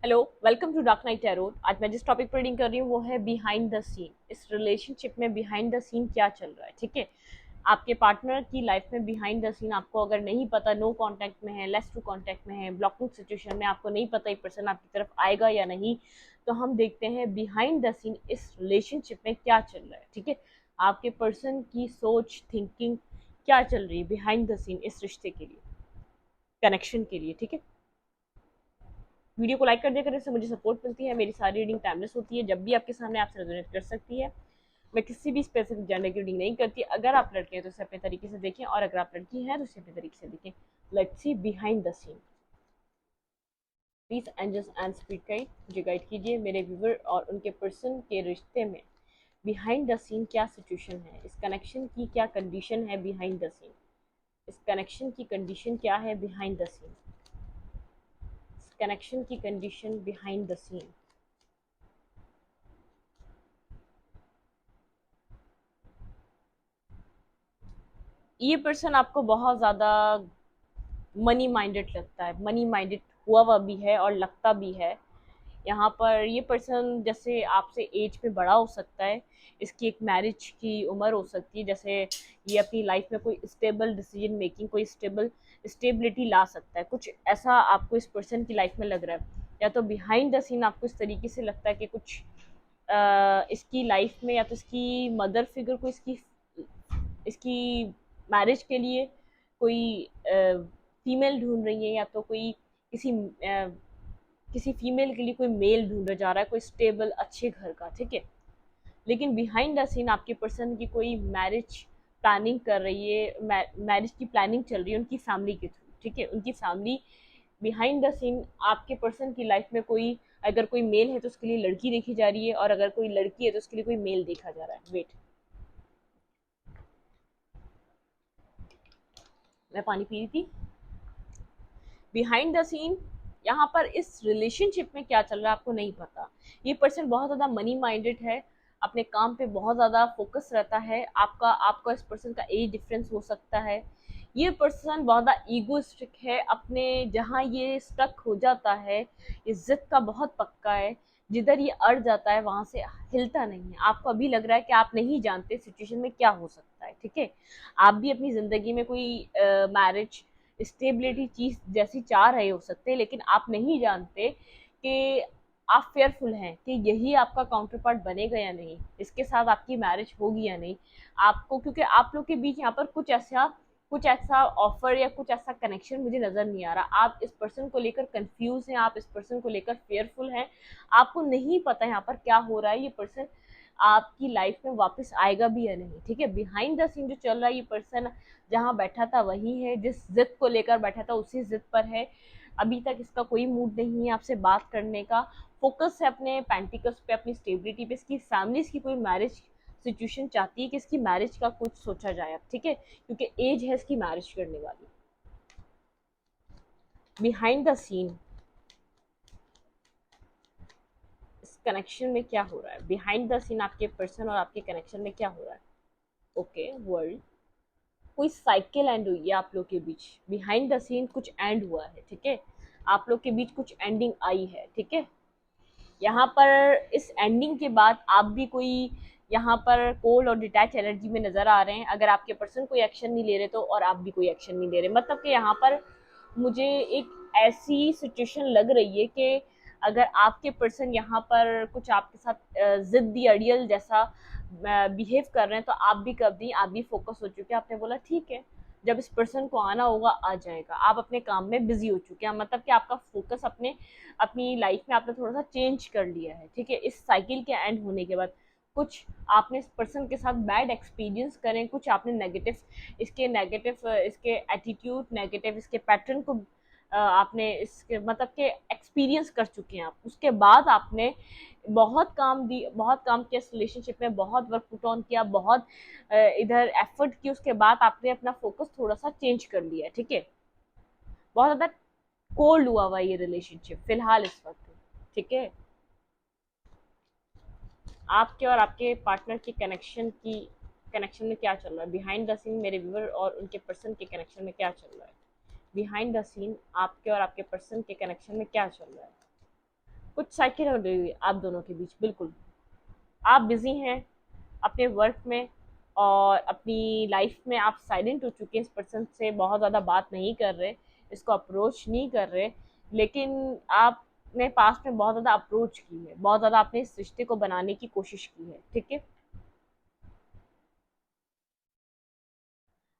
Hello, welcome to Dark Night Tarot. आज मैं जिस टॉपिक पर रीडिंग कर रही हूँ वो है बिहाइंड द सीन। इस रिलेशनशिप में बिहाइंड द सीन क्या चल रहा है, ठीक है। आपके पार्टनर की लाइफ में बिहाइंड द सीन आपको अगर नहीं पता, नो कांटेक्ट में है, लेस टू कांटेक्ट में है, ब्लॉकिंग सिचुएशन में, आपको नहीं पता ये पर्सन आपकी तरफ आएगा या नहीं, तो हम देखते हैं बिहाइंड द सीन इस रिलेशनशिप में क्या चल रहा है, ठीक है। आपके पर्सन की सोच, थिंकिंग क्या चल रही है बिहाइंड द सीन इस रिश्ते के लिए, कनेक्शन के लिए, ठीक है। वीडियो को लाइक कर दिया करें, इससे मुझे सपोर्ट मिलती है। मेरी सारी रीडिंग टाइमलेस होती है, जब भी आपके सामने आपसे रेजोनेट कर सकती है। मैं किसी भी स्पेसिफिक जेंडर की रीडिंग नहीं करती। अगर आप लड़के हैं तो इसे अपने तरीके से देखें, और अगर आप लड़की हैं तो इसे अपने तरीके से देखें। Let's see behind the scene. Please angels and spirit guide मुझे गाइड कीजिए। मेरे व्यूवर और उनके पर्सन के रिश्ते में बिहाइंड द सीन क्या सिचुएशन है, इस कनेक्शन की क्या कंडीशन है बिहाइंड द सीन, इस कनेक्शन की कंडीशन क्या है बिहाइंड द सीन, इस कनेक्शन की कंडीशन बिहाइंड द सीन। ये पर्सन आपको बहुत ज़्यादा मनी माइंडेड लगता है, मनी माइंडेड हुआ हुआ भी है और लगता भी है। यहाँ पर ये पर्सन जैसे आपसे एज में बड़ा हो सकता है, इसकी एक मैरिज की उम्र हो सकती है, जैसे ये अपनी लाइफ में कोई स्टेबल डिसीजन मेकिंग, कोई स्टेबिलिटी ला सकता है, कुछ ऐसा आपको इस पर्सन की लाइफ में लग रहा है। या तो बिहाइंड द सीन आपको इस तरीके से लगता है कि कुछ इसकी लाइफ में या तो इसकी मदर फिगर को इसकी मैरिज के लिए कोई फीमेल ढूंढ रही है, या तो कोई किसी फीमेल के लिए कोई मेल ढूंढा जा रहा है, कोई स्टेबल अच्छे घर का, ठीक है। लेकिन बिहाइंड द सीन आपके पर्सन की कोई मैरिज प्लानिंग कर रही है, मैरिज की प्लानिंग चल रही है उनकी फैमिली के थ्रू, ठीक है। उनकी फैमिली बिहाइंड द सीन आपके पर्सन की लाइफ में कोई, अगर कोई मेल है तो उसके लिए लड़की देखी जा रही है, और अगर कोई लड़की है तो उसके लिए कोई मेल देखा जा रहा है। वेट, मैं पानी पी रही थी। बिहाइंड द सीन यहाँ पर इस रिलेशनशिप में क्या चल रहा है आपको नहीं पता। ये पर्सन बहुत ज़्यादा मनी माइंडेड है, अपने काम पे बहुत ज़्यादा फोकस रहता है। आपका आपका इस पर्सन का एज डिफरेंस हो सकता है। ये पर्सन बहुत ज़्यादा ईगोइस्टिक है, अपने जहाँ ये स्टक हो जाता है, ये जिद का बहुत पक्का है। जिधर ये अड़ जाता है वहां से हिलता नहीं है। आपको अभी लग रहा है कि आप नहीं जानते सिचुएशन में क्या हो सकता है, ठीक है। आप भी अपनी ज़िंदगी में कोई मैरिज स्टेबिलिटी चीज जैसी चाह रहे हो सकते हैं, लेकिन आप नहीं जानते कि आप फेयरफुल हैं कि यही आपका काउंटर पार्ट बनेगा या नहीं, इसके साथ आपकी मैरिज होगी या नहीं। आपको, क्योंकि आप लोग के बीच यहाँ पर कुछ ऐसा ऑफर या कुछ ऐसा कनेक्शन मुझे नजर नहीं आ रहा। आप इस पर्सन को लेकर कंफ्यूज हैं, आप इस पर्सन को लेकर फेयरफुल हैं। आपको नहीं पता यहाँ पर क्या हो रहा है। ये पर्सन आपकी लाइफ में वापस आएगा भी या नहीं, ठीक है। बिहाइंड द सीन जो चल रहा है, ये पर्सन जहाँ बैठा था वही है, जिस जिद को लेकर बैठा था उसी जिद पर है। अभी तक इसका कोई मूड नहीं है आपसे बात करने का। फोकस है अपने पेंटिकल्स पे, अपनी स्टेबिलिटी पे। इसकी फैमिली इसकी कोई मैरिज सिचुएशन चाहती है कि इसकी मैरिज का कुछ सोचा जाए अब, ठीक है, क्योंकि एज है इसकी मैरिज करने वाली। बिहाइंड द सीन इस कनेक्शन में क्या हो रहा है, बिहाइंड द सीन आपके पर्सन और आपके कनेक्शन में क्या हो रहा है। ओके, वर्ल्ड कोई साइकिल एंड हुई है आप लोग के बीच। बिहाइंड द सीन कुछ एंड हुआ है, ठीक है। आप लोग के बीच कुछ एंडिंग आई है, ठीक है। यहाँ पर इस एंडिंग के बाद आप भी कोई यहाँ पर कोल्ड और डिटैच एनर्जी में नजर आ रहे हैं। अगर आपके पर्सन कोई एक्शन नहीं ले रहे तो, और आप भी कोई एक्शन नहीं ले रहे, मतलब कि यहाँ पर मुझे एक ऐसी सिचुएशन लग रही है कि अगर आपके पर्सन यहाँ पर कुछ आपके साथ जिद्दी अड़ियल जैसा बिहेव कर रहे हैं, तो आप भी कभी आप भी फोकस हो चुके हैं। आपने बोला ठीक है, जब इस पर्सन को आना होगा आ जाएगा। आप अपने काम में बिजी हो चुके हैं, मतलब कि आपका फोकस अपनी लाइफ में आपने थोड़ा सा चेंज कर लिया है, ठीक है। इस साइकिल के एंड होने के बाद कुछ आपने इस पर्सन के साथ बैड एक्सपीरियंस करें, कुछ आपने इसके एटीट्यूड नेगेटिव, इसके पैटर्न को आपने इसके मतलब के एक्सपीरियंस कर चुके हैं आप। उसके बाद आपने बहुत काम किया इस रिलेशनशिप में, बहुत वर्क पुट ऑन किया, बहुत इधर एफर्ट की। उसके बाद आपने अपना फोकस थोड़ा सा चेंज कर लिया, ठीक है। बहुत ज्यादा कोल्ड हुआ हुआ ये रिलेशनशिप फिलहाल इस वक्त, ठीक है। आपके और आपके पार्टनर की कनेक्शन में क्या चल रहा है बिहाइंड द सीन, मेरे व्यूअर और उनके पर्सन के कनेक्शन में क्या चल रहा है। बिहाइंड द सीन आपके और आपके पर्सन के कनेक्शन में क्या चल रहा है। कुछ साइकिल हो रही है आप दोनों के बीच, बिल्कुल। आप बिजी हैं अपने वर्क में और अपनी लाइफ में, आप साइलेंट हो चुके हैं, इस पर्सन से बहुत ज़्यादा बात नहीं कर रहे, इसको अप्रोच नहीं कर रहे, लेकिन आपने पास्ट में बहुत ज़्यादा अप्रोच की है, बहुत ज़्यादा आपने इस रिश्ते को बनाने की कोशिश की है, ठीक है।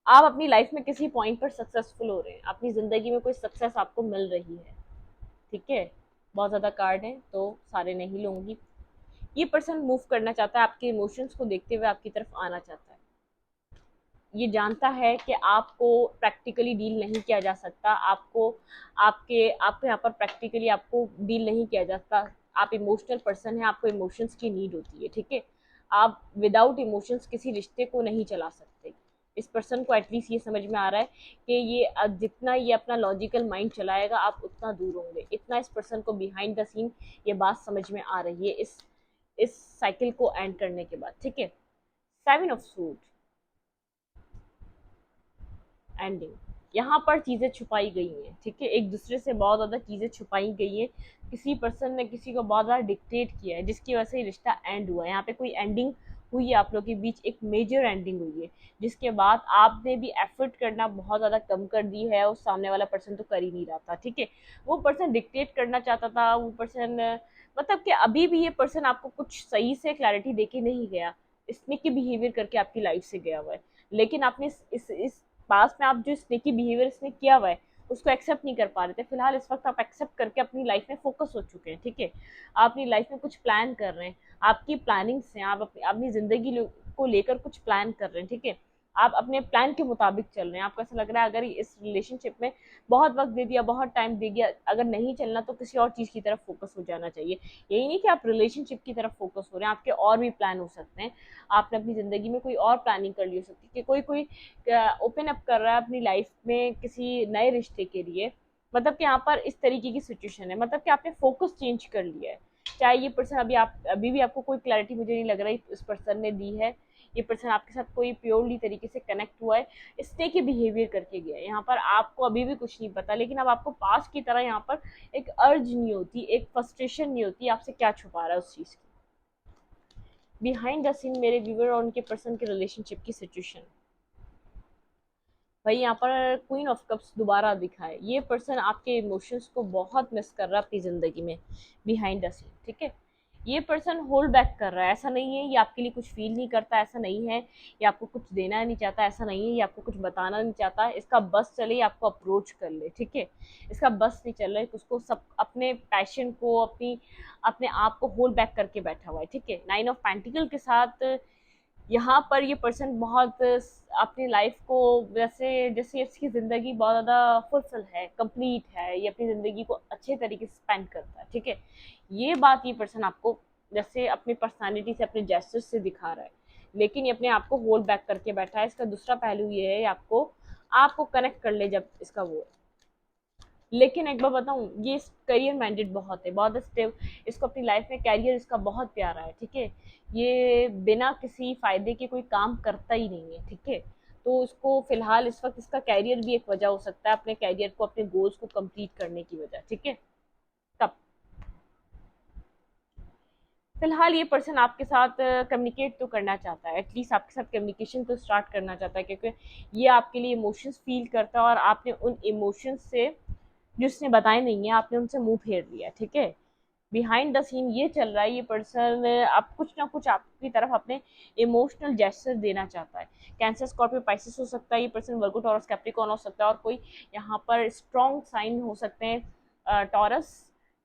आप अपनी लाइफ में किसी पॉइंट पर सक्सेसफुल हो रहे हैं, अपनी ज़िंदगी में कोई सक्सेस आपको मिल रही है, ठीक है। बहुत ज़्यादा कार्ड हैं तो सारे नहीं लूँगी। ये पर्सन मूव करना चाहता है, आपके इमोशंस को देखते हुए आपकी तरफ आना चाहता है। ये जानता है कि आपको प्रैक्टिकली डील नहीं किया जा सकता, आपको आपके यहाँ पर प्रैक्टिकली आपको डील नहीं किया जा सकता। आप इमोशनल पर्सन हैं, आपको इमोशंस की नीड होती है, ठीक है। आप विदाउट इमोशंस किसी रिश्ते को नहीं चला सकते। इस पर्सन को एटलीस्ट ये समझ में आ रहा है कि ये जितना ये अपना लॉजिकल माइंड चलाएगा आप उतना दूर होंगे। इतना इस पर्सन को बिहाइंड द सीन ये बात समझ में आ रही है इस साइकिल को एंड करने के बाद, ठीक है। 7 ऑफ सूट, एंडिंग। यहाँ पर चीज़ें छुपाई गई हैं, ठीक है, एक दूसरे से बहुत ज़्यादा चीज़ें छुपाई गई हैं। किसी पर्सन ने किसी को बहुत ज़्यादा डिक्टेट किया है जिसकी वजह से ये रिश्ता एंड हुआ है। यहाँ पे कोई एंडिंग हुई है आप लोग के बीच, एक मेजर एंडिंग हुई है, जिसके बाद आपने भी एफर्ट करना बहुत ज़्यादा कम कर दी है, और सामने वाला पर्सन तो कर ही नहीं रहा था, ठीक है। वो पर्सन डिक्टेट करना चाहता था, वो पर्सन मतलब कि अभी भी ये पर्सन आपको कुछ सही से क्लैरिटी दे के नहीं गया, स्नेकी बिहेवियर करके आपकी लाइफ से गया हुआ है। लेकिन आपने इस पास्ट में आप जो स्नेकी बिहेवियर इसने किया हुआ है उसको एक्सेप्ट नहीं कर पा रहे थे। फिलहाल इस वक्त आप एक्सेप्ट करके अपनी लाइफ में फोकस हो चुके हैं, ठीक है। आप अपनी लाइफ में कुछ प्लान कर रहे हैं, आपकी प्लानिंग्स हैं, आप अपनी जिंदगी को लेकर कुछ प्लान कर रहे हैं, ठीक है। आप अपने प्लान के मुताबिक चल रहे हैं। आपको ऐसा लग रहा है अगर इस रिलेशनशिप में बहुत वक्त दे दिया, बहुत टाइम दे दिया, अगर नहीं चलना तो किसी और चीज़ की तरफ फोकस हो जाना चाहिए। यही नहीं कि आप रिलेशनशिप की तरफ फोकस हो रहे हैं, आपके और भी प्लान हो सकते हैं। आपने अपनी ज़िंदगी में कोई और प्लानिंग कर ली हो सकती है कि कोई कोई ओपन अप कर रहा है अपनी लाइफ में किसी नए रिश्ते के लिए। मतलब कि यहाँ पर इस तरीके की सिचुएशन है, मतलब कि आपने फोकस चेंज कर लिया है। चाहे ये पर्सन अभी भी आपको कोई क्लैरिटी मुझे नहीं लग रहा है इस पर्सन ने दी है। ये पर्सन आपके साथ कोई प्योरली तरीके से कनेक्ट हुआ है, स्टे के बिहेवियर करके गया है। यहाँ पर आपको अभी भी कुछ नहीं पता, लेकिन अब आपको पास की तरह यहाँ पर एक अर्ज नहीं होती, एक फ्रस्ट्रेशन नहीं होती आपसे क्या छुपा रहा है उस चीज़ की। बिहाइंड द सीन मेरे व्यूवर और उनके पर्सन के रिलेशनशिप की सिचुएशन। भाई यहाँ पर क्वीन ऑफ कप्स दोबारा दिखा है। ये पर्सन आपके इमोशंस को बहुत मिस कर रहा है अपनी ज़िंदगी में, बिहाइंड द सीन, ठीक है। ये पर्सन होल्ड बैक कर रहा है, ऐसा नहीं है ये आपके लिए कुछ फील नहीं करता, ऐसा नहीं है ये आपको कुछ देना नहीं चाहता, ऐसा नहीं है ये आपको कुछ बताना नहीं चाहता। इसका बस चले आपको अप्रोच कर ले, ठीक है। इसका बस नहीं चल रहा है, उसको सब अपने पैशन को अपने आप को होल्ड बैक करके बैठा हुआ है, ठीक है। 9 ऑफ पेंटिकल के साथ यहाँ पर ये पर्सन बहुत अपनी लाइफ को वैसे जैसे इसकी ज़िंदगी बहुत ज़्यादा फुलफिल है, कंप्लीट है, ये अपनी ज़िंदगी को अच्छे तरीके से स्पेंड करता है, ठीक है। ये बात ये पर्सन आपको जैसे अपनी पर्सनालिटी से, अपने जेस्चर से दिखा रहा है, लेकिन ये अपने आप को होल्ड बैक करके बैठा है। इसका दूसरा पहलू ये है आपको आपको कनेक्ट कर ले जब इसका वो है। लेकिन एक बार बताऊं, ये करियर माइंडेड बहुत है, बहुत स्टेब, इसको अपनी लाइफ में कैरियर इसका बहुत प्यारा है, ठीक है। ये बिना किसी फायदे के कोई काम करता ही नहीं है, ठीक है। तो इसको फिलहाल इस वक्त इसका कैरियर भी एक वजह हो सकता है, अपने कैरियर को, अपने गोल्स को कंप्लीट करने की वजह, ठीक है। तब फिलहाल ये पर्सन आपके साथ कम्युनिकेट तो करना चाहता है, एटलीस्ट आपके साथ कम्युनिकेशन तो स्टार्ट करना चाहता है, क्योंकि ये आपके लिए इमोशंस फील करता है और आपने उन इमोशंस से जो उसने बताए नहीं है आपने उनसे मुंह फेर लिया, ठीक है। बिहाइंड द सीन ये चल रहा है, ये पर्सन आप कुछ ना कुछ आपकी तरफ अपने इमोशनल जेस्चर देना चाहता है। कैंसर, स्कॉर्पियो, पाइसेस हो सकता है ये पर्सन, वर्गो, टॉरस, कैप्रिकॉर्न हो सकता है, और कोई यहाँ पर स्ट्रॉन्ग साइन हो सकते हैं taurus,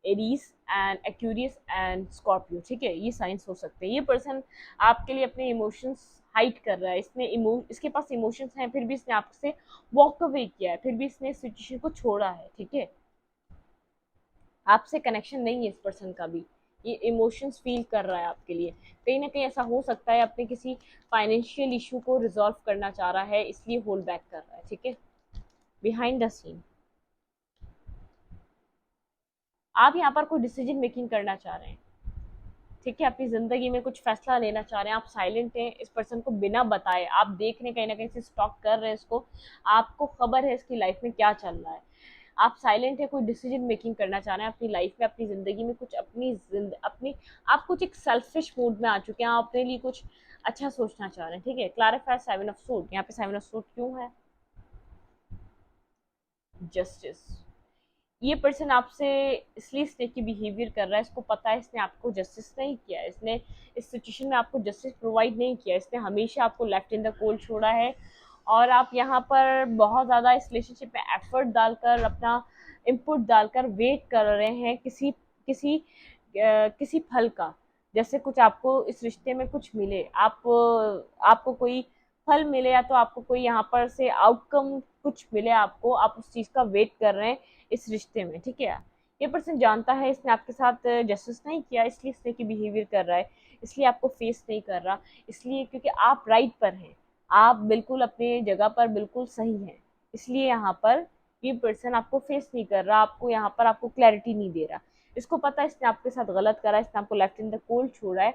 Aries and Aquarius and Scorpio, ठीक है। ये साइंस हो सकते हैं। ये पर्सन आपके लिए अपने इमोशंस हाइड कर रहा है, इसके पास इमोशंस हैं, फिर भी इसने आपसे वॉक अवे किया है, फिर भी इसने सिचुएशन को छोड़ा है, ठीक है। आपसे कनेक्शन नहीं है इस पर्सन का भी, ये इमोशंस फील कर रहा है आपके लिए। कहीं ना कहीं ऐसा हो सकता है अपने किसी फाइनेंशियल इशू को रिजॉल्व करना चाह रहा है, इसलिए होल्ड बैक कर रहा है, ठीक है। बिहाइंड द सीन आप यहाँ पर कोई डिसीजन मेकिंग करना चाह रहे हैं, ठीक है। अपनी जिंदगी में कुछ फैसला लेना चाह रहे हैं, आप साइलेंट हैं, इस पर्सन को बिना बताए आप देख रहे हैं, कहीं ना कहीं से स्टॉक कर रहे हैं इसको, आपको खबर है इसकी लाइफ में क्या चल रहा है। आप साइलेंट है, कोई डिसीजन मेकिंग करना चाह रहे हैं अपनी लाइफ में, अपनी ज़िंदगी में कुछ अपनी आप कुछ एक सेल्फिश मूड में आ चुके हैं, आप अपने लिए कुछ अच्छा सोचना चाह रहे हैं, ठीक है। क्लैरिफाई सेवन ऑफ सूट, यहाँ पे सेवन ऑफ सूट क्यों है? जस्टिस। ये पर्सन आपसे इसलिए स्नेकी बिहेवियर कर रहा है, इसको पता है इसने आपको जस्टिस नहीं किया, इसने इस सिचुएशन में आपको जस्टिस प्रोवाइड नहीं किया, इसने हमेशा आपको लेफ्ट इन द कोल्ड छोड़ा है। और आप यहाँ पर बहुत ज़्यादा इस रिलेशनशिप में एफर्ट डालकर, अपना इनपुट डालकर वेट कर रहे हैं किसी किसी फल का। जैसे कुछ आपको इस रिश्ते में कुछ मिले, आपको कोई फल मिले, या तो आपको कोई यहाँ पर से आउटकम कुछ मिले आपको, आप उस चीज़ का वेट कर रहे हैं इस रिश्ते में, ठीक है। ये पर्सन जानता है इसने आपके साथ जस्टिस नहीं किया, इसलिए इसने की बिहेवियर कर रहा है, इसलिए आपको फेस नहीं कर रहा, इसलिए क्योंकि आप राइट पर हैं, आप बिल्कुल अपने जगह पर बिल्कुल सही हैं, इसलिए यहाँ पर ये पर्सन आपको फेस नहीं कर रहा, आपको यहाँ पर आपको क्लैरिटी नहीं दे रहा। इसको पता है इसने आपके साथ गलत करा है, इसने आपको लेफ्ट इन द कोल्ड छोड़ा है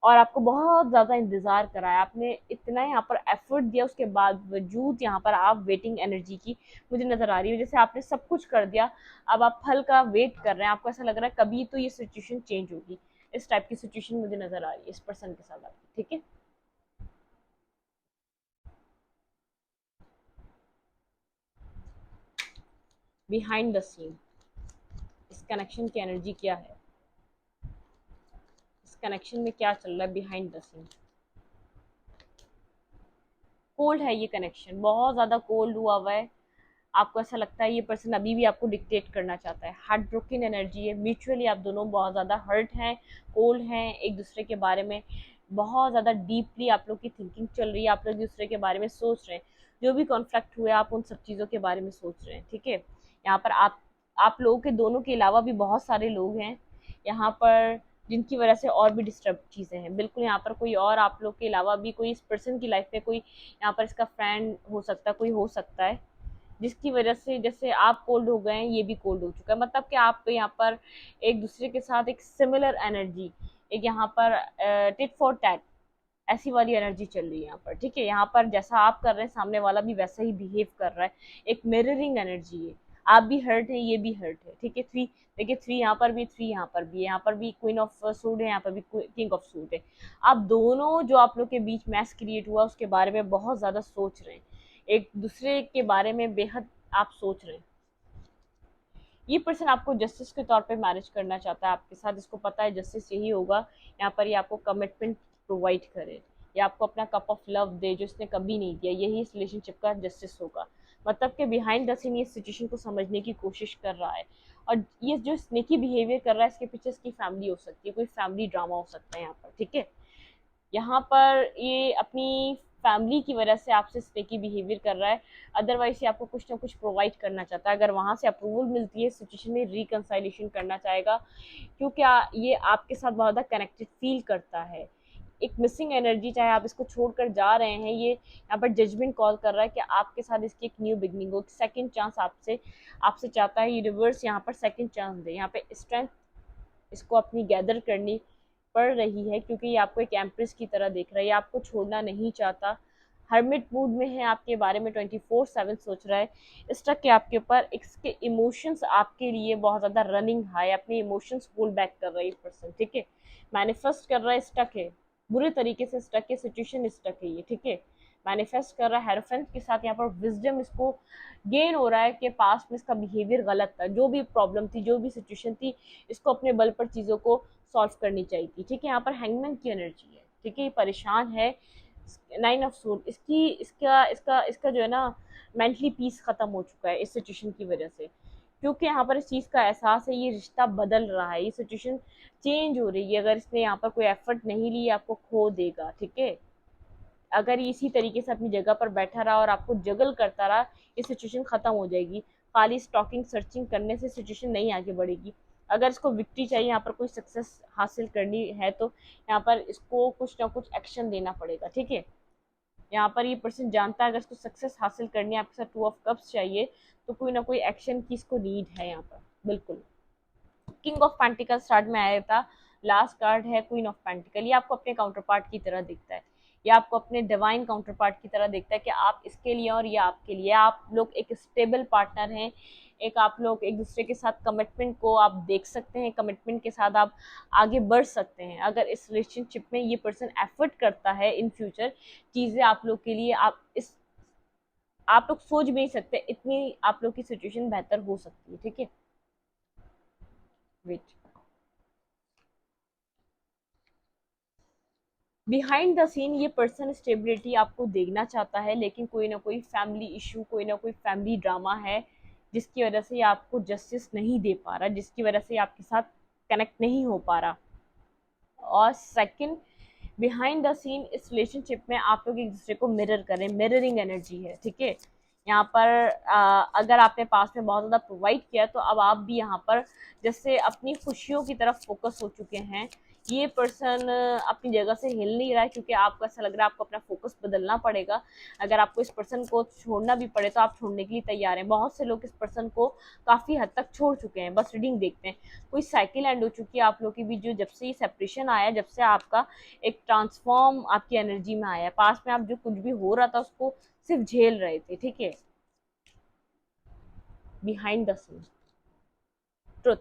और आपको बहुत ज़्यादा इंतज़ार कराया, आपने इतना यहाँ पर एफर्ट दिया, उसके बावजूद यहाँ पर आप वेटिंग एनर्जी की मुझे नज़र आ रही है। जैसे आपने सब कुछ कर दिया, अब आप फल का वेट कर रहे हैं, आपको ऐसा लग रहा है कभी तो ये सिचुएशन चेंज होगी। इस टाइप की सिचुएशन मुझे नज़र आ रही है इस पर्सन के साथ आपकी, ठीक है। बिहाइंड द सीन इस कनेक्शन की एनर्जी क्या है, इस कनेक्शन में क्या चल रहा है बिहाइंड द सीन? कोल्ड है ये कनेक्शन, बहुत ज़्यादा कोल्ड हुआ हुआ है। आपको ऐसा लगता है ये पर्सन अभी भी आपको डिक्टेट करना चाहता है, हार्ट ब्रोकन एनर्जी है, म्यूचुअली आप दोनों बहुत ज़्यादा हर्ट हैं, कोल्ड हैं एक दूसरे के बारे में, बहुत ज़्यादा डीपली आप लोग की थिंकिंग चल रही है, आप लोग एक दूसरे के बारे में सोच रहे हैं, जो भी कॉन्फ्लिक्ट हुए आप उन सब चीज़ों के बारे में सोच रहे हैं, ठीक है। यहाँ पर आप लोगों के दोनों के अलावा भी बहुत सारे लोग हैं यहाँ पर, जिनकी वजह से और भी डिस्टर्ब चीज़ें हैं, बिल्कुल यहाँ पर कोई और आप लोग के अलावा भी कोई इस पर्सन की लाइफ में कोई यहाँ पर इसका फ्रेंड हो सकता है, कोई हो सकता है, जिसकी वजह से जैसे आप कोल्ड हो गए हैं ये भी कोल्ड हो चुका है, मतलब कि आप यहाँ पर एक दूसरे के साथ एक सिमिलर एनर्जी, एक यहाँ पर टिट फॉर टैट ऐसी वाली एनर्जी चल रही है यहाँ पर, ठीक है। यहाँ पर जैसा आप कर रहे हैं सामने वाला भी वैसा ही बिहेव कर रहा है, एक मिररिंग एनर्जी है, आप भी हर्ट है ये भी हर्ट है, ठीक है। थ्री देखिए, थ्री यहाँ पर भी, थ्री यहाँ पर भी है, यहाँ पर भी क्वीन ऑफ सूट है, यहाँ पर भी किंग ऑफ सूट है। आप दोनों जो आप लोग के बीच मैच क्रिएट हुआ उसके बारे में बहुत ज़्यादा सोच रहे हैं, एक दूसरे के बारे में बेहद आप सोच रहे हैं। ये पर्सन आपको जस्टिस के तौर पे मैनेज करना चाहता है आपके साथ, इसको पता है जस्टिस यही होगा, यहाँ पर ये आपको कमिटमेंट प्रोवाइड करे, या आपको अपना कप ऑफ लव दे जो इसने कभी नहीं दिया, यही इस रिलेशनशिप का जस्टिस होगा। मतलब कि बिहाइंड द सीन ये सिचुएशन को समझने की कोशिश कर रहा है, और ये जो स्नेकी बिहेवियर कर रहा है इसके पीछे इसकी फैमिली हो सकती है, कोई फैमिली ड्रामा हो सकता है यहाँ पर, ठीक है। यहाँ पर ये अपनी फैमिली की वजह से आपसे स्नेकी बिहेवियर कर रहा है, अदरवाइज ये आपको कुछ ना कुछ प्रोवाइड करना चाहता है, अगर वहाँ से अप्रूवल मिलती है सिचुएशन में रिकंसाइलेशन करना चाहेगा, क्योंकि ये आपके साथ बहुत ज़्यादा कनेक्टेड फील करता है। एक मिसिंग एनर्जी, चाहे आप इसको छोड़कर जा रहे हैं, ये यहाँ पर जजमेंट कॉल कर रहा है कि आपके साथ इसकी एक न्यू बिगनिंग हो, सेकंड चांस आपसे आपसे चाहता है, ये रिवर्स यहाँ पर सेकंड चांस दे, यहाँ पे स्ट्रेंथ इसको अपनी गैदर करनी पड़ रही है, क्योंकि ये आपको एक एम्प्रेस की तरह देख रहा है, ये आपको छोड़ना नहीं चाहता, हर्मिट मूड में है, आपके बारे में 24/7 सोच रहा है, स्टक है आपके ऊपर, इसके इमोशंस आपके लिए बहुत ज़्यादा रनिंग हाई, अपने इमोशंस होल्ड बैक कर रहा है ये पर्सन, ठीक है। मैनिफेस्ट कर रहा है, स्टक है, बुरे तरीके से स्टक है, सिचुएशन स्टक है ये, ठीक है। मैनिफेस्ट कर रहा है हेरोफेंट के साथ, यहाँ पर विजडम इसको गेन हो रहा है कि पास्ट में इसका बिहेवियर गलत था, जो भी प्रॉब्लम थी, जो भी सिचुएशन थी, इसको अपने बल पर चीज़ों को सॉल्व करनी चाहिए थी, ठीक है। यहाँ पर हैंगमैन की एनर्जी है, ठीक है, ये परेशान है, नाइन ऑफ सूट, इसकी इसका इसका इसका जो है ना मेंटली पीस खत्म हो चुका है इस सिचुएशन की वजह से, क्योंकि यहाँ पर इस चीज़ का एहसास है, ये रिश्ता बदल रहा है, ये सिचुएशन चेंज हो रही है, अगर इसने यहाँ पर कोई एफर्ट नहीं ली आपको खो देगा, ठीक है। अगर ये इसी तरीके से अपनी जगह पर बैठा रहा और आपको जगल करता रहा, ये सिचुएशन ख़त्म हो जाएगी, खाली स्टॉकिंग सर्चिंग करने से सिचुएशन नहीं आगे बढ़ेगी। अगर इसको विक्ट्री चाहिए, यहाँ पर कोई सक्सेस हासिल करनी है, तो यहाँ पर इसको कुछ ना कुछ एक्शन देना पड़ेगा, ठीक है। यहाँ पर ये पर्सन जानता है अगर इसको सक्सेस हासिल करनी है, आपके साथ टू ऑफ कप्स चाहिए, तो कोई ना कोई एक्शन की इसको नीड है यहाँ पर, बिल्कुल। किंग ऑफ पेंटिकल स्टार्ट में आया था, लास्ट कार्ड है क्वीन ऑफ पेंटिकल, ये आपको अपने काउंटर पार्ट की तरह दिखता है, ये आपको अपने डिवाइन काउंटर पार्ट की तरह दिखता है कि आप इसके लिए और ये आपके लिए, आप लोग एक स्टेबल पार्टनर हैं, एक आप लोग एक दूसरे के साथ कमिटमेंट को आप देख सकते हैं, कमिटमेंट के साथ आप आगे बढ़ सकते हैं। अगर इस रिलेशनशिप में ये पर्सन एफर्ट करता है इन फ्यूचर चीज़ें आप लोग के लिए, आप लोग सोच भी नहीं सकते इतनी आप लोग की सिचुएशन बेहतर हो सकती है। ठीक है, वेट, बिहाइंड द सीन ये पर्सन स्टेबिलिटी आपको देखना चाहता है, लेकिन कोई ना कोई फैमिली इशू, कोई ना कोई फैमिली ड्रामा है जिसकी वजह से ये आपको जस्टिस नहीं दे पा रहा, जिसकी वजह से ये आपके साथ कनेक्ट नहीं हो पा रहा। और सेकंड, बिहाइंड द सीन इस रिलेशनशिप में आप लोग एक दूसरे को मिरर करें, मिररिंग एनर्जी है। ठीक है, यहाँ पर अगर आपने पास में बहुत ज़्यादा प्रोवाइड किया तो अब आप भी यहाँ पर जैसे अपनी खुशियों की तरफ फोकस हो चुके हैं। ये पर्सन अपनी जगह से हिल नहीं रहा है, क्योंकि आपको ऐसा लग रहा है आपको अपना फोकस बदलना पड़ेगा। अगर आपको इस पर्सन को छोड़ना भी पड़े तो आप छोड़ने के लिए तैयार हैं। बहुत से लोग इस पर्सन को काफ़ी हद तक छोड़ चुके हैं, बस रीडिंग देखते हैं। कोई साइकिल एंड हो चुकी है आप लोग की भी, जो जब से ये सेपरेशन आया, जब से आपका एक ट्रांसफॉर्म आपकी एनर्जी में आया। पास में आप जो कुछ भी हो रहा था उसको सिर्फ झेल रहे थे। ठीक है, बिहाइंड द सीन ट्रुथ,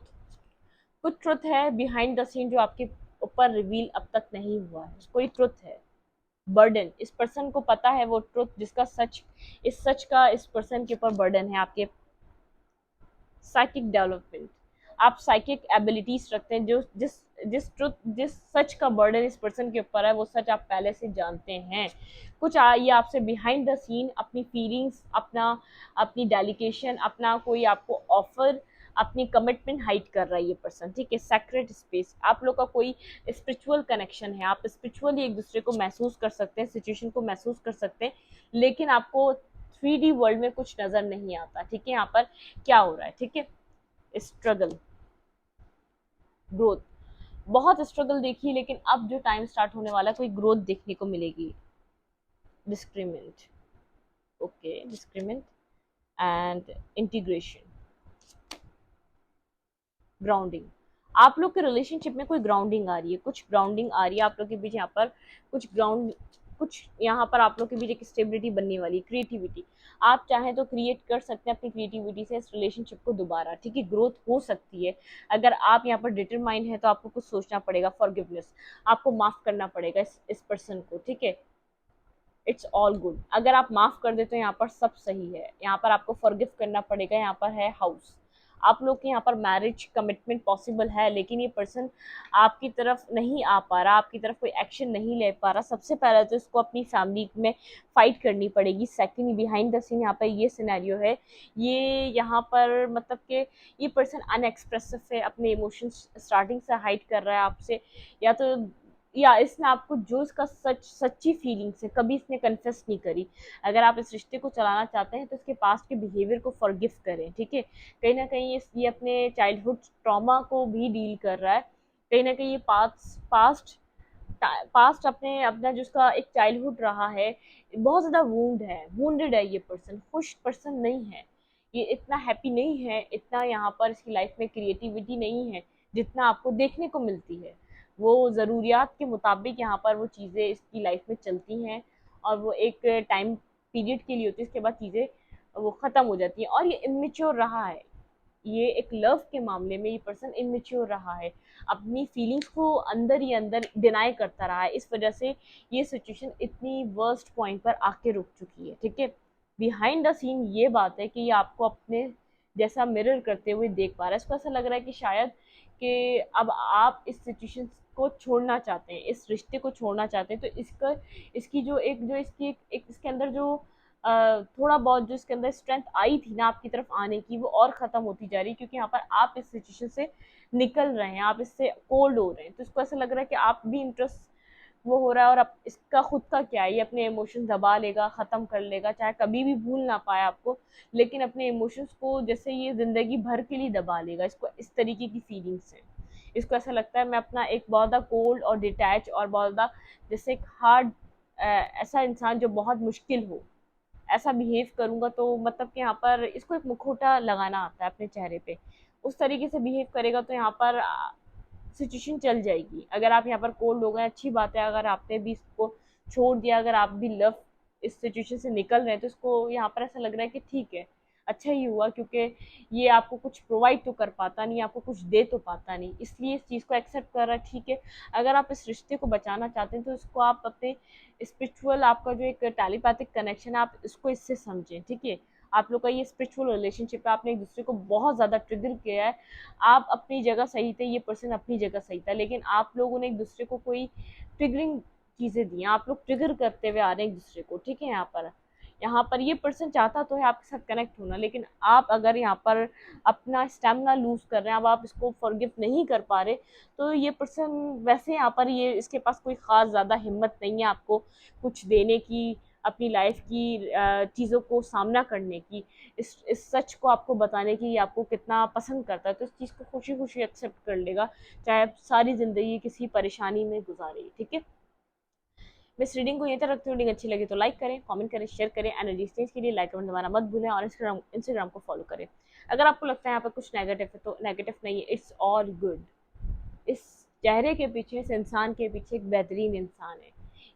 कुछ ट्रुथ है बिहाइंड द सीन जो आपके ऊपर रिवील अब तक नहीं हुआ है। कोई ट्रुथ है, बर्डन इस पर्सन को पता है, वो ट्रुथ जिसका सच, इस सच का इस पर्सन के ऊपर बर्डन है। आपके साइकिक डेवलपमेंट, आप साइकिक एबिलिटीज रखते हैं, जो जिस जिस ट्रुथ, जिस सच का बर्डन इस पर्सन के ऊपर है वो सच आप पहले से जानते हैं। कुछ ये आपसे बिहाइंड द सीन अपनी फीलिंग्स, अपनी डेलिकेशन, अपना कोई आपको ऑफर, अपनी कमिटमेंट हाइड कर रहा है ये पर्सन। ठीक है, सेक्रेट स्पेस, आप लोग का कोई स्पिरिचुअल कनेक्शन है, आप स्पिरिचुअली एक दूसरे को महसूस कर सकते हैं, सिचुएशन को महसूस कर सकते हैं, लेकिन आपको 3D वर्ल्ड में कुछ नजर नहीं आता। ठीक है, यहाँ पर क्या हो रहा है। ठीक है, स्ट्रगल, ग्रोथ, बहुत स्ट्रगल देखी, लेकिन अब जो टाइम स्टार्ट होने वाला है कोई ग्रोथ देखने को मिलेगी। Discriminant, okay, discriminant and integration, grounding, आप लोग के रिलेशनशिप में कोई ग्राउंडिंग आ रही है, कुछ ग्राउंडिंग आ रही है आप लोग के बीच। यहाँ पर कुछ यहाँ पर आप लोग के बीच एक स्टेबिलिटी बनने वाली, क्रिएटिविटी, आप चाहें तो क्रिएट कर सकते हैं अपनी क्रिएटिविटी से इस रिलेशनशिप को दोबारा। ठीक है, ग्रोथ हो सकती है। अगर आप यहाँ पर डिटरमाइन है तो आपको कुछ सोचना पड़ेगा, फॉरगिवनेस, आपको माफ करना पड़ेगा इस पर्सन को। ठीक है, इट्स ऑल गुड, अगर आप माफ कर दे तो यहाँ पर सब सही है। यहाँ पर आपको फॉरगिव करना पड़ेगा। यहाँ पर है हाउस, आप लोग के यहाँ पर मैरिज कमिटमेंट पॉसिबल है, लेकिन ये पर्सन आपकी तरफ नहीं आ पा रहा, आपकी तरफ कोई एक्शन नहीं ले पा रहा। सबसे पहले तो इसको अपनी फैमिली में फाइट करनी पड़ेगी। सेकंड, बिहाइंड द सीन यहाँ पर ये सिनेरियो है, ये यहाँ पर मतलब कि ये पर्सन अनएक्सप्रेसिव है, अपने इमोशंस स्टार्टिंग से हाइड कर रहा है आपसे, या इसने आपको जो इसका सच्ची फीलिंग्स है कभी इसने कन्फेस नहीं करी। अगर आप इस रिश्ते को चलाना चाहते हैं तो इसके पास्ट के बिहेवियर को फॉरगिव करें। ठीक है, कहीं ना कहीं ये अपने चाइल्डहुड ट्रॉमा को भी डील कर रहा है। कहीं ना कहीं ये पास्ट अपने अपना जो उसका एक चाइल्डहुड रहा है, बहुत ज़्यादा वूंडेड है ये पर्सन, खुश पर्सन नहीं है, ये इतना हैप्पी नहीं है, इतना यहाँ पर इसकी लाइफ में क्रिएटिविटी नहीं है जितना आपको देखने को मिलती है। वो ज़रूरियात के मुताबिक यहाँ पर वो चीज़ें इसकी लाइफ में चलती हैं, और वो एक टाइम पीरियड के लिए होती है, इसके बाद चीज़ें वो ख़त्म हो जाती हैं। और ये इमेच्योर रहा है, ये एक लव के मामले में ये पर्सन इमेच्योर रहा है, अपनी फीलिंग्स को अंदर ही अंदर डिनाई करता रहा है। इस वजह से ये सिचुएशन इतनी वर्स्ट पॉइंट पर आके रुक चुकी है। ठीक है, बिहाइंड द सीन ये बात है कि ये आपको अपने जैसा मिरर करते हुए देख पा रहा है। इसको ऐसा लग रहा है कि शायद कि अब आप इस सिचुएशन को छोड़ना चाहते हैं, इस रिश्ते को छोड़ना चाहते हैं, तो इसकी जो एक इसके अंदर जो थोड़ा बहुत जो इसके अंदर स्ट्रेंथ आई थी ना आपकी तरफ आने की, वो और ख़त्म होती जा रही है, क्योंकि यहाँ पर आप इस सिचुएशन से निकल रहे हैं, आप इससे कोल्ड हो रहे हैं। तो इसको ऐसा लग रहा है कि आप भी इंटरेस्ट वो हो रहा है, और अब इसका खुद का क्या है, ये अपने इमोशंस दबा लेगा, ख़त्म कर लेगा, चाहे कभी भी भूल ना पाए आपको, लेकिन अपने इमोशंस को जैसे ये ज़िंदगी भर के लिए दबा लेगा। इसको इस तरीके की फीलिंग्स हैं। इसको ऐसा लगता है मैं अपना एक बहुत ज़्यादा कोल्ड और डिटैच और बहुत ज़्यादा जैसे एक हार्ड ऐसा इंसान जो बहुत मुश्किल हो, ऐसा बिहेव करूँगा तो मतलब कि यहाँ पर इसको एक मुखौटा लगाना आता है अपने चेहरे पे, उस तरीके से बिहेव करेगा तो यहाँ पर सिचुएशन चल जाएगी। अगर आप यहाँ पर कोल्ड हो गए अच्छी बात है, अगर आपने भी इसको छोड़ दिया, अगर आप भी लव इस सिचुएशन से निकल रहे हैं तो इसको यहाँ पर ऐसा लग रहा है कि ठीक है, अच्छा ही हुआ, क्योंकि ये आपको कुछ प्रोवाइड तो कर पाता नहीं, आपको कुछ दे तो पाता नहीं, इसलिए इस चीज़ को एक्सेप्ट कर रहा है, ठीक है। अगर आप इस रिश्ते को बचाना चाहते हैं तो इसको आप अपने स्पिरिचुअल, आपका जो एक टेलीपैथिक कनेक्शन है, आप इसको इससे समझें, ठीक है। आप लोग का ये स्पिरिचुअल रिलेशनशिप है, आपने एक दूसरे को बहुत ज़्यादा ट्रिगर किया है। आप अपनी जगह सही थे, ये पर्सन अपनी जगह सही था, लेकिन आप लोगों ने एक दूसरे को कोई ट्रिगरिंग चीज़ें दी हैं, आप लोग ट्रिगर करते हुए आ रहे हैं एक दूसरे को, ठीक है। यहाँ पर ये पर्सन चाहता तो है आपके साथ कनेक्ट होना, लेकिन आप अगर यहाँ पर अपना स्टेमिना लूज कर रहे हैं, अब आप इसको फॉरगिव नहीं कर पा रहे, तो ये पर्सन वैसे यहाँ पर ये इसके पास कोई ख़ास ज़्यादा हिम्मत नहीं है आपको कुछ देने की, अपनी लाइफ की चीज़ों को सामना करने की, इस सच को आपको बताने की, ये आपको कितना पसंद करता है, तो इस चीज़ को खुशी खुशी एक्सेप्ट कर लेगा, चाहे आप सारी ज़िंदगी किसी परेशानी में गुजारे, ठीक है। मैं इस रीडिंग को यहीं तक रखती हूँ। रीडिंग अच्छी लगी तो लाइक करें, कमेंट करें, शेयर करें। एनर्जी एक्सचेंज के लिए लाइक कमेंट दबाना मत भूलें, और इंस्टाग्राम को फॉलो करें। अगर आपको लगता है यहाँ पर कुछ नेगेटिव है तो नेगेटिव नहीं है, इट्स ऑल गुड। इस चेहरे के पीछे, इस इंसान के पीछे एक बेहतरीन इंसान है।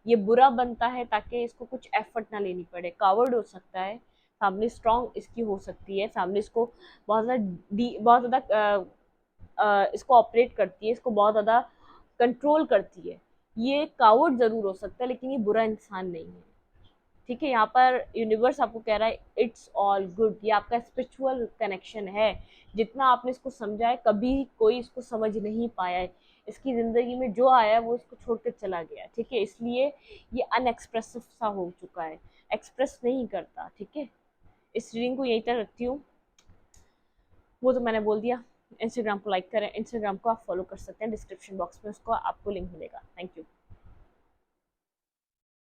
ये बुरा बनता है ताकि इसको कुछ एफर्ट ना लेनी पड़े, कावर्ड हो सकता है, फैमिली स्ट्रांग इसकी हो सकती है, फैमिली इसको बहुत ज़्यादा इसको ऑपरेट करती है, इसको बहुत ज़्यादा कंट्रोल करती है। ये कावर्ड ज़रूर हो सकता है, लेकिन ये बुरा इंसान नहीं है, ठीक है। यहाँ पर यूनिवर्स आपको कह रहा है इट्स ऑल गुड, ये आपका स्पिरिचुअल कनेक्शन है। जितना आपने इसको समझा है, कभी कोई इसको समझ नहीं पाया है, इसकी ज़िंदगी में जो आया है वो इसको छोड़कर चला गया, ठीक है। इसलिए ये अनएक्सप्रेसिव सा हो चुका है, एक्सप्रेस नहीं करता, ठीक है। इस रीडिंग को यहीं तक रखती हूँ, वो तो मैंने बोल दिया। इंस्टाग्राम को लाइक करें, इंस्टाग्राम को आप फॉलो कर सकते हैं, डिस्क्रिप्शन बॉक्स में उसको आपको लिंक मिलेगा। Thank you.